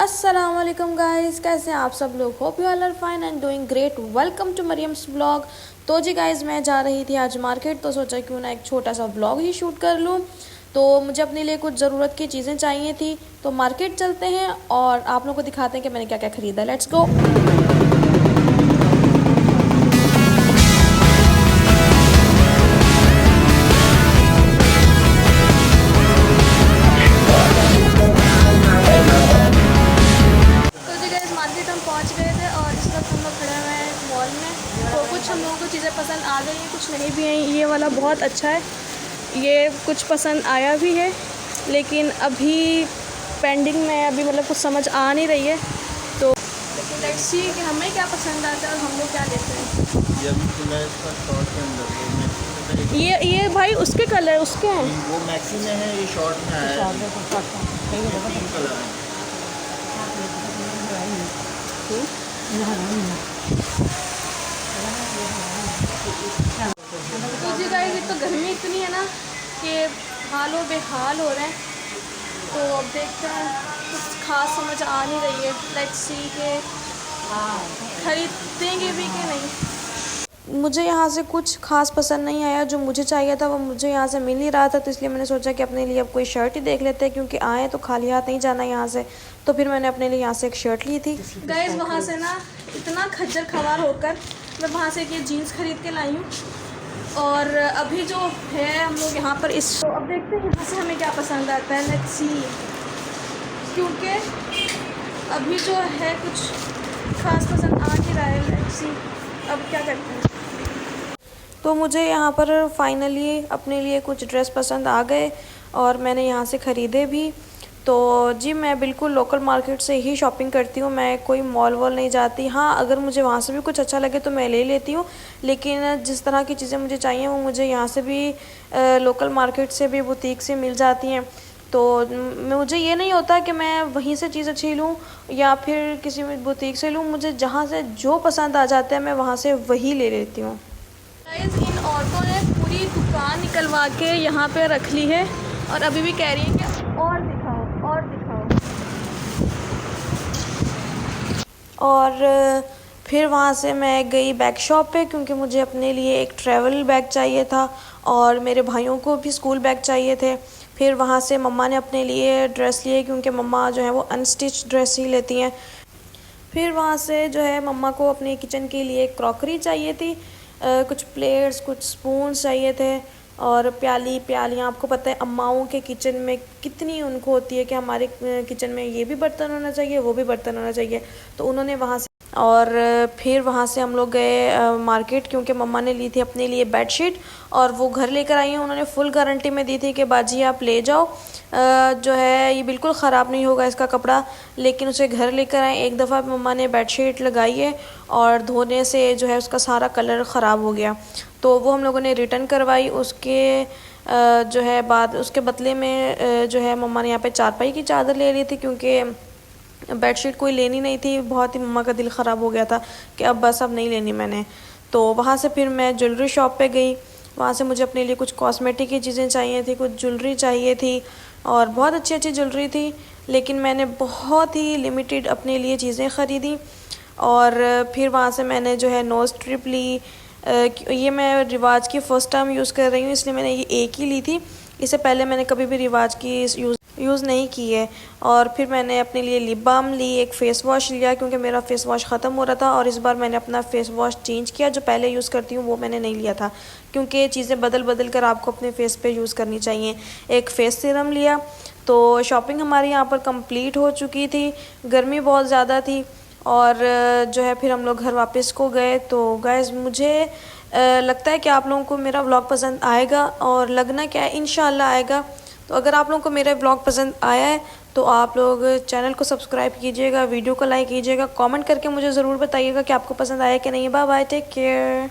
अस्सलाम वालेकुम गाइस, कैसे हैं आप सब लोग। Hope you all are fine and doing great. Welcome to Mariyam's vlog. तो जी गाइस, मैं जा रही थी आज मार्केट, तो सोचा क्यों ना एक छोटा सा व्लॉग ही शूट कर लूँ। तो मुझे अपने लिए कुछ ज़रूरत की चीज़ें चाहिए थी, तो मार्केट चलते हैं और आप लोगों को दिखाते हैं कि मैंने क्या क्या ख़रीदा। Let's go. पहुंच गए थे और इस वक्त हम लोग खड़े हुए हैं मॉल में। तो कुछ हम लोगों को चीज़ें पसंद आ गई हैं, कुछ नहीं भी हैं। ये वाला बहुत अच्छा है, ये कुछ पसंद आया भी है, लेकिन अभी पेंडिंग में, अभी मतलब कुछ समझ आ नहीं रही है। तो लेकिन लेट्स सी कि हमें क्या पसंद आता है और हम लोग क्या लेते हैं। ये भाई उसके कलर उसके हैं, वो मैक्सी में है, ये शॉर्ट में है। कलर है। जी गाइस, एक तो गर्मी इतनी है ना कि हालो बेहाल हो रहे हैं। तो अब देखते हैं, कुछ खास समझ आ नहीं रही है। लेट्स सी के खरीदेंगे भी कि नहीं। मुझे यहाँ से कुछ खास पसंद नहीं आया, जो मुझे चाहिए था वो मुझे यहाँ से मिल नहीं रहा था। तो इसलिए मैंने सोचा कि अपने लिए अब कोई शर्ट ही देख लेते हैं, क्योंकि आए तो खाली हाथ नहीं जाना यहाँ से। तो फिर मैंने अपने लिए यहाँ से एक शर्ट ली थी। गाइस, वहाँ से ना इतना खज्जर खवार होकर मैं वहाँ से एक ये जीन्स खरीद के लाई हूँ। और अभी जो है हम लोग यहाँ पर इस, तो अब देखते हैं यहाँ से हमें क्या पसंद आता है। लेट्स सी, क्योंकि अभी जो है कुछ खास पसंद आ नहीं रहा है। लेट्स सी अब क्या करते हैं। तो मुझे यहाँ पर फाइनली अपने लिए कुछ ड्रेस पसंद आ गए और मैंने यहाँ से ख़रीदे भी। तो जी, मैं बिल्कुल लोकल मार्केट से ही शॉपिंग करती हूँ, मैं कोई मॉल वॉल नहीं जाती। हाँ, अगर मुझे वहाँ से भी कुछ अच्छा लगे तो मैं ले लेती हूँ, लेकिन जिस तरह की चीज़ें मुझे चाहिए वो मुझे यहाँ से भी लोकल मार्केट से भी, बुटीक से मिल जाती हैं। तो मुझे ये नहीं होता कि मैं वहीं से चीज़ अच्छी लूँ या फिर किसी भी बुटीक से लूँ। मुझे जहाँ से जो पसंद आ जाता है मैं वहाँ से वही ले लेती हूँ। इन औरतों ने पूरी दुकान निकलवा के यहाँ पे रख ली है और अभी भी कह रही है कि और दिखाओ और दिखाओ। और फिर वहाँ से मैं गई बैग शॉप पे, क्योंकि मुझे अपने लिए एक ट्रैवल बैग चाहिए था और मेरे भाइयों को भी स्कूल बैग चाहिए थे। फिर वहाँ से मम्मा ने अपने लिए ड्रेस लिए, क्योंकि मम्मा जो है वो अनस्टिच ड्रेस ही लेती हैं। फिर वहाँ से जो है मम्मा को अपने किचन के लिए क्रॉकरी चाहिए थी, कुछ प्लेट्स, कुछ स्पून चाहिए थे और प्यालियाँ। आपको पता है अम्माओं के किचन में कितनी उनको होती है कि हमारे किचन में ये भी बर्तन होना चाहिए, वो भी बर्तन होना चाहिए। तो उन्होंने वहाँ से, और फिर वहाँ से हम लोग गए मार्केट, क्योंकि मम्मा ने ली थी अपने लिए बेडशीट और वो घर लेकर आई हैं। उन्होंने फुल गारंटी में दी थी कि बाजी आप ले जाओ, जो है ये बिल्कुल ख़राब नहीं होगा इसका कपड़ा। लेकिन उसे घर लेकर आए, एक दफ़ा मम्मा ने बेडशीट लगाई है और धोने से जो है उसका सारा कलर ख़राब हो गया। तो वो हम लोगों ने रिटर्न करवाई। उसके जो है बाद उसके बदले में जो है मम्मा ने यहाँ पे चारपाई की चादर ले ली थी, क्योंकि बेडशीट कोई लेनी नहीं थी। बहुत ही मम्मा का दिल ख़राब हो गया था कि अब बस अब नहीं लेनी मैंने। तो वहाँ से फिर मैं ज्वेलरी शॉप पे गई। वहाँ से मुझे अपने लिए कुछ कॉस्मेटिक की चीज़ें चाहिए थी, कुछ ज्वेलरी चाहिए थी और बहुत अच्छी अच्छी ज्वेलरी थी, लेकिन मैंने बहुत ही लिमिटेड अपने लिए चीज़ें ख़रीदी। और फिर वहाँ से मैंने जो है नोज़ स्ट्रिप ली। ये मैं रिवाज की फ़र्स्ट टाइम यूज़ कर रही हूँ, इसलिए मैंने ये एक ही ली थी। इससे पहले मैंने कभी भी रिवाज की यूज़ नहीं की है। और फिर मैंने अपने लिए लिप बाम ली, एक फ़ेस वॉश लिया, क्योंकि मेरा फ़ेस वॉश ख़त्म हो रहा था और इस बार मैंने अपना फ़ेस वॉश चेंज किया। जो पहले यूज़ करती हूँ वो मैंने नहीं लिया था, क्योंकि चीज़ें बदल बदल कर आपको अपने फ़ेस पे यूज़ करनी चाहिए। एक फ़ेस सीरम लिया। तो शॉपिंग हमारी यहाँ पर कंप्लीट हो चुकी थी, गर्मी बहुत ज़्यादा थी और जो है फिर हम लोग घर वापस को गए। तो गाइस, मुझे लगता है कि आप लोगों को मेरा व्लॉग पसंद आएगा, और लगना क्या है, इंशाल्लाह आएगा। तो अगर आप लोगों को मेरा व्लॉग पसंद आया है तो आप लोग चैनल को सब्सक्राइब कीजिएगा, वीडियो को लाइक कीजिएगा, कमेंट करके मुझे ज़रूर बताइएगा कि आपको पसंद आया कि नहीं। Bye bye, take care.